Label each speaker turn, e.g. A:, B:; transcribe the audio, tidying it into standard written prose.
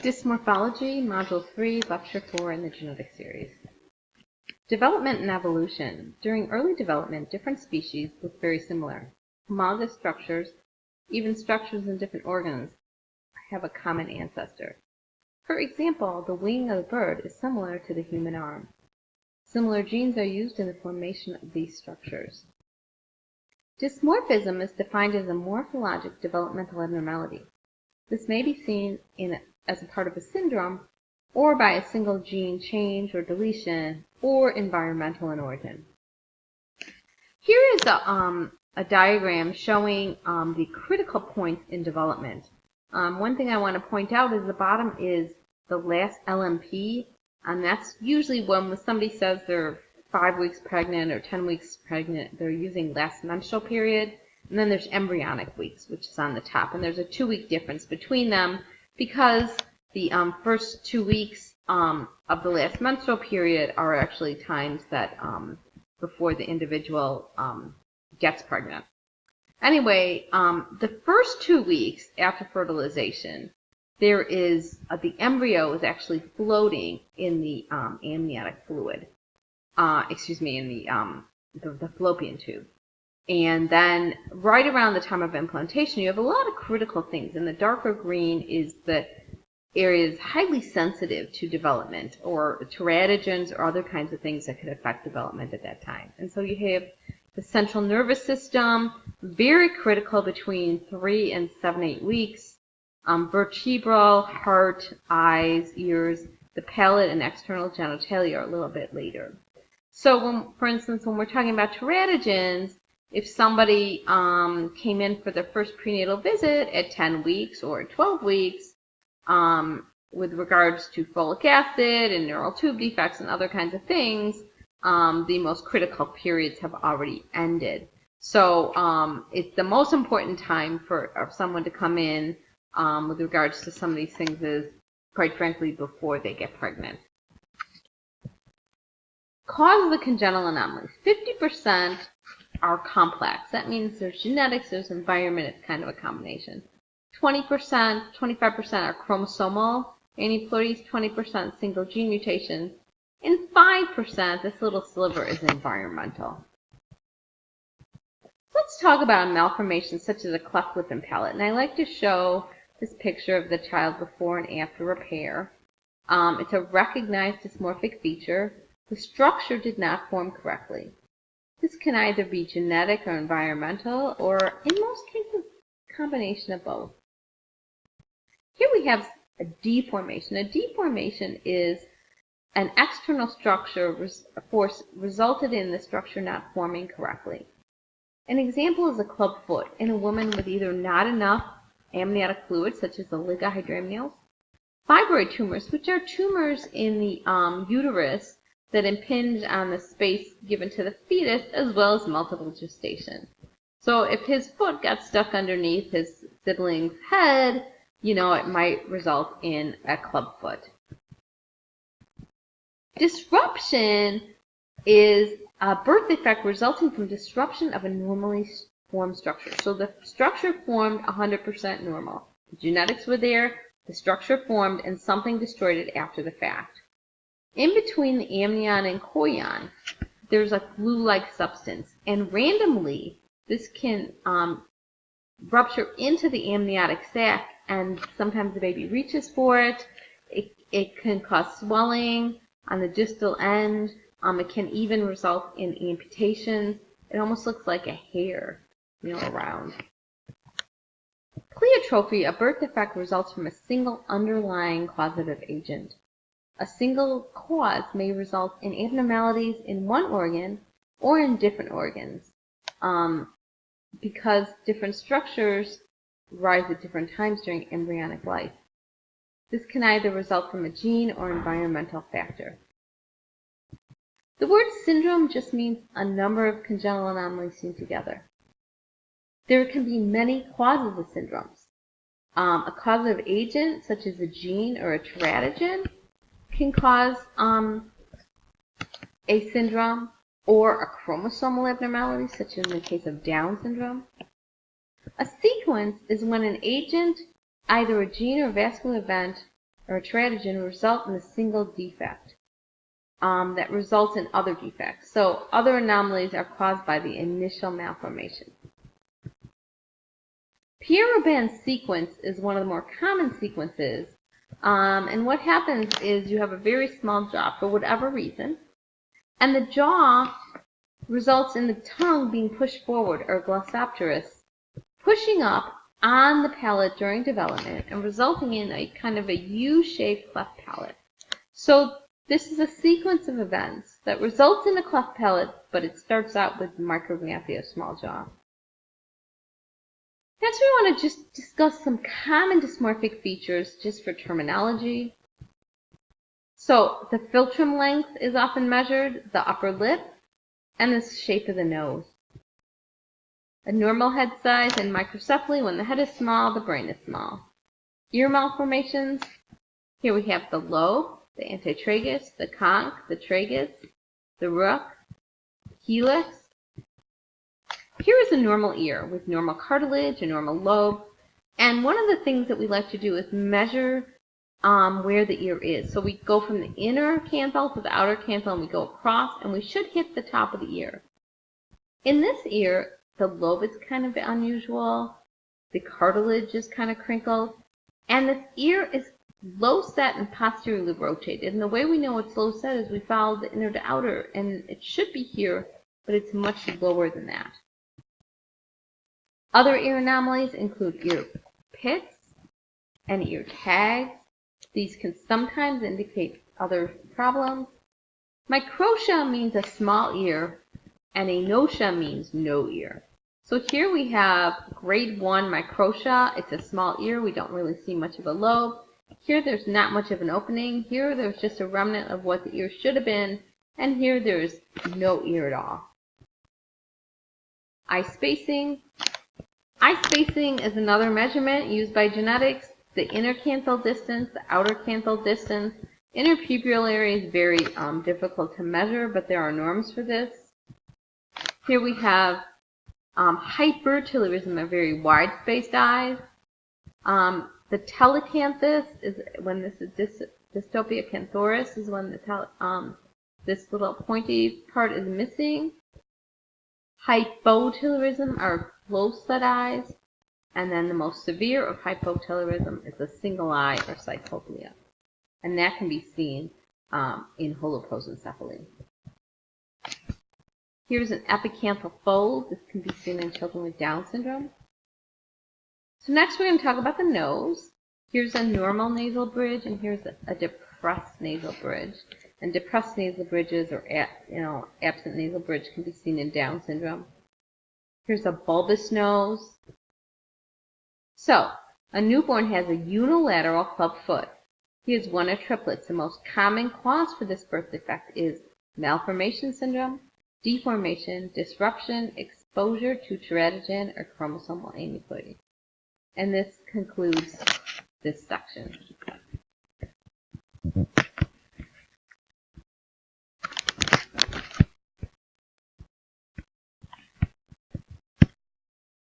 A: Dysmorphology, Module 3, Lecture 4 in the Genetic Series. Development and evolution. During early development, different species look very similar. Homologous structures, even structures in different organs, have a common ancestor. For example, the wing of a bird is similar to the human arm. Similar genes are used in the formation of these structures. Dysmorphism is defined as a morphologic developmental abnormality. This may be seen as a part of a syndrome, or by a single gene change or deletion, or environmental in origin. Here is a diagram showing the critical points in development. One thing I want to point out is the bottom is the last LMP, and that's usually when somebody says they're 5 weeks pregnant or 10 weeks pregnant, they're using last menstrual period. And then there's embryonic weeks, which is on the top. And there's a 2-week difference between them because the first 2 weeks of the last menstrual period are actually times that before the individual gets pregnant. Anyway, the first 2 weeks after fertilization, there is the embryo is actually floating in the amniotic fluid. In the fallopian tube. And then right around the time of implantation, you have a lot of critical things. And the darker green is the areas highly sensitive to development or teratogens or other kinds of things that could affect development at that time. And so you have the central nervous system, very critical between 3 and 7-8 weeks, vertebral, heart, eyes, ears, the palate, and external genitalia are a little bit later. So, for instance, when we're talking about teratogens, if somebody came in for their first prenatal visit at 10 weeks or 12 weeks, with regards to folic acid and neural tube defects and other kinds of things, the most critical periods have already ended. So it's the most important time for someone to come in with regards to some of these things is, quite frankly, before they get pregnant. Causes of congenital anomalies. 50% are complex. That means there's genetics, there's environment, it's kind of a combination. 20%, 25% are chromosomal aneuploidies, 20% single gene mutations, and 5%, this little sliver, is environmental. Let's talk about malformations such as a cleft lip and palate. And I like to show this picture of the child before and after repair. It's a recognized dysmorphic feature. The structure did not form correctly. This can either be genetic or environmental, or in most cases, a combination of both. Here we have a deformation. A deformation is an external structure force resulted in the structure not forming correctly. An example is a club foot in a woman with either not enough amniotic fluid, such as the ligahydramnios, fibroid tumors, which are tumors in the uterus that impinge on the space given to the fetus, as well as multiple gestation. So if his foot got stuck underneath his sibling's head, it might result in a club foot. Disruption is a birth defect resulting from disruption of a normally formed structure. So the structure formed 100% normal. The genetics were there, the structure formed, and something destroyed it after the fact. In between the amnion and chorion, there's a glue-like substance, and randomly this can rupture into the amniotic sac, and sometimes the baby reaches for it. It can cause swelling on the distal end. It can even result in amputation. It almost looks like a hair, around. Pleiotrophy, a birth defect, results from a single underlying causative agent. A single cause may result in abnormalities in one organ or in different organs because different structures rise at different times during embryonic life. This can either result from a gene or environmental factor. The word syndrome just means a number of congenital anomalies seen together. There can be many causes of syndromes. A causative agent, such as a gene or a teratogen, can cause a syndrome, or a chromosomal abnormality, such as in the case of Down syndrome. A sequence is when an agent, either a gene or vascular event, or a teratogen result in a single defect that results in other defects. So other anomalies are caused by the initial malformation. Pierre-Robin sequence is one of the more common sequences. And what happens is you have a very small jaw for whatever reason, and the jaw results in the tongue being pushed forward, or glossopteris, pushing up on the palate during development and resulting in a kind of a U-shaped cleft palate. So this is a sequence of events that results in a cleft palate, but it starts out with micrognathia, small jaw. Next, we want to just discuss some common dysmorphic features just for terminology. So the philtrum length is often measured, the upper lip, and the shape of the nose. A normal head size and microcephaly. When the head is small, the brain is small. Ear malformations. Here we have the lobe, the antitragus, the conch, the tragus, the rook, helix. Here is a normal ear with normal cartilage, a normal lobe. And one of the things that we like to do is measure where the ear is. So we go from the inner canthal to the outer canthal, and we go across, and we should hit the top of the ear. In this ear, the lobe is kind of unusual, the cartilage is kind of crinkled, and this ear is low set and posteriorly rotated. And the way we know it's low set is we follow the inner to outer, and it should be here, but it's much lower than that. Other ear anomalies include ear pits and ear tags. These can sometimes indicate other problems. Microtia means a small ear, and anotia means no ear. So here we have grade 1 microtia. It's a small ear. We don't really see much of a lobe. Here there's not much of an opening. Here there's just a remnant of what the ear should have been. And here there's no ear at all. Eye spacing. Eye spacing is another measurement used by genetics. The inner canthal distance, the outer canthal distance. Interpupillary area is very difficult to measure, but there are norms for this. Here we have hypertelorism, a very wide-spaced eyes. The telecanthus is when this is dystopia canthoris, is when this little pointy part is missing. Hypotelorism are close-set eyes. And then the most severe of hypotelorism is a single eye, or cyclopia. And that can be seen in holoprosencephaly. Here's an epicanthal fold. This can be seen in children with Down syndrome. So next we're going to talk about the nose. Here's a normal nasal bridge, and here's a depressed nasal bridge. And depressed nasal bridges, or absent nasal bridge, can be seen in Down syndrome. Here's a bulbous nose. So, a newborn has a unilateral club foot. He is one of triplets. The most common cause for this birth defect is malformation syndrome, deformation, disruption, exposure to teratogen, or chromosomal aneuploidy. And this concludes this section.